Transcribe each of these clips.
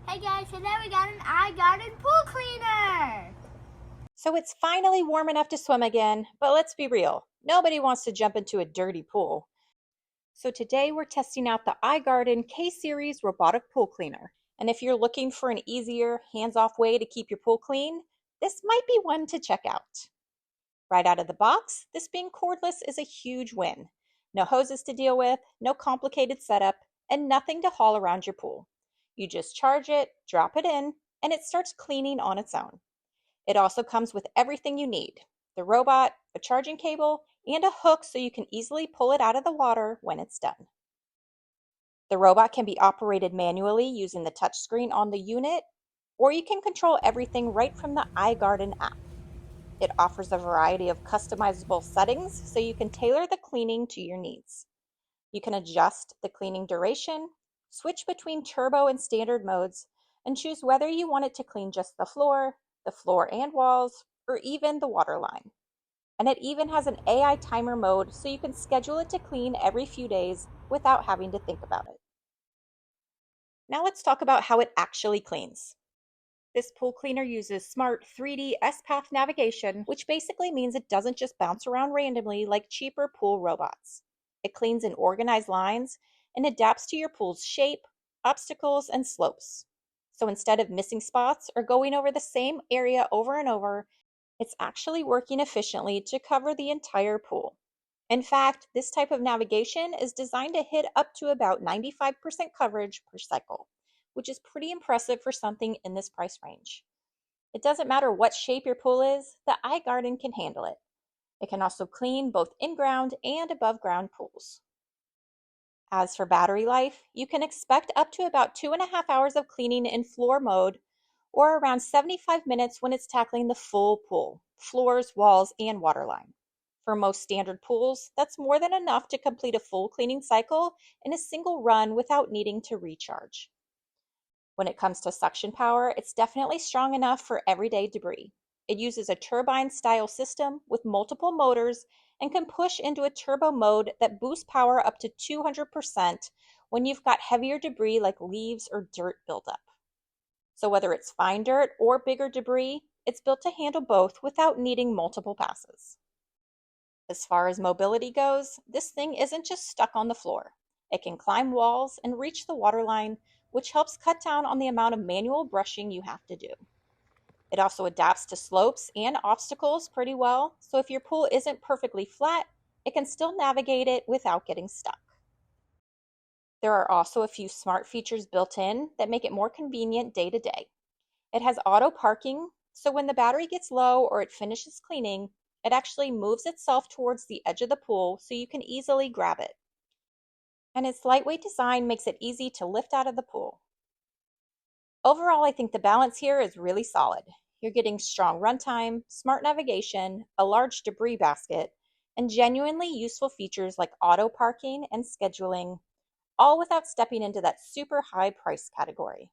Hey guys, today we got an iGarden pool cleaner! So it's finally warm enough to swim again, but let's be real, nobody wants to jump into a dirty pool. So today we're testing out the iGarden K-Series Robotic Pool Cleaner. And if you're looking for an easier, hands-off way to keep your pool clean, this might be one to check out. Right out of the box, this being cordless is a huge win. No hoses to deal with, no complicated setup, and nothing to haul around your pool. You just charge it, drop it in, and it starts cleaning on its own. It also comes with everything you need: the robot, a charging cable, and a hook so you can easily pull it out of the water when it's done. The robot can be operated manually using the touchscreen on the unit, or you can control everything right from the iGarden app. It offers a variety of customizable settings so you can tailor the cleaning to your needs. You can adjust the cleaning duration, switch between turbo and standard modes, and choose whether you want it to clean just the floor and walls, or even the waterline. And it even has an AI timer mode so you can schedule it to clean every few days without having to think about it. Now let's talk about how it actually cleans. This pool cleaner uses smart 3D S-Path navigation, which basically means it doesn't just bounce around randomly like cheaper pool robots. It cleans in organized lines and adapts to your pool's shape, obstacles, and slopes. So instead of missing spots or going over the same area over and over, it's actually working efficiently to cover the entire pool. In fact, this type of navigation is designed to hit up to about 95% coverage per cycle, which is pretty impressive for something in this price range. It doesn't matter what shape your pool is, the iGarden can handle it. It can also clean both in-ground and above-ground pools. As for battery life, you can expect up to about 2.5 hours of cleaning in floor mode, or around 75 minutes when it's tackling the full pool, floors, walls, and waterline. For most standard pools, that's more than enough to complete a full cleaning cycle in a single run without needing to recharge. When it comes to suction power, it's definitely strong enough for everyday debris. It uses a turbine-style system with multiple motors and can push into a turbo mode that boosts power up to 200% when you've got heavier debris like leaves or dirt buildup. So whether it's fine dirt or bigger debris, it's built to handle both without needing multiple passes. As far as mobility goes, this thing isn't just stuck on the floor. It can climb walls and reach the waterline, which helps cut down on the amount of manual brushing you have to do. It also adapts to slopes and obstacles pretty well, so if your pool isn't perfectly flat, it can still navigate it without getting stuck. There are also a few smart features built in that make it more convenient day to day. It has auto parking, so when the battery gets low or it finishes cleaning, it actually moves itself towards the edge of the pool so you can easily grab it. And its lightweight design makes it easy to lift out of the pool. Overall, I think the balance here is really solid. You're getting strong runtime, smart navigation, a large debris basket, and genuinely useful features like auto parking and scheduling, all without stepping into that super high price category.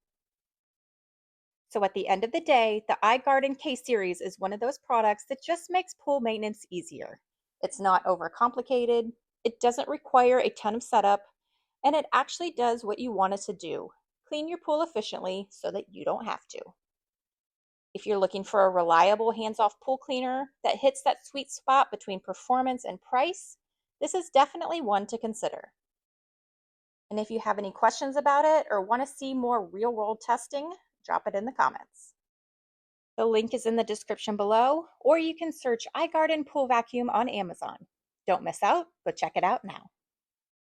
So at the end of the day, the iGarden K-Series is one of those products that just makes pool maintenance easier. It's not overcomplicated, it doesn't require a ton of setup, and it actually does what you want it to do: clean your pool efficiently so that you don't have to. If you're looking for a reliable hands-off pool cleaner that hits that sweet spot between performance and price, this is definitely one to consider. And if you have any questions about it or want to see more real-world testing, drop it in the comments. The link is in the description below, or you can search iGarden Pool Vacuum on Amazon. Don't miss out, but check it out now.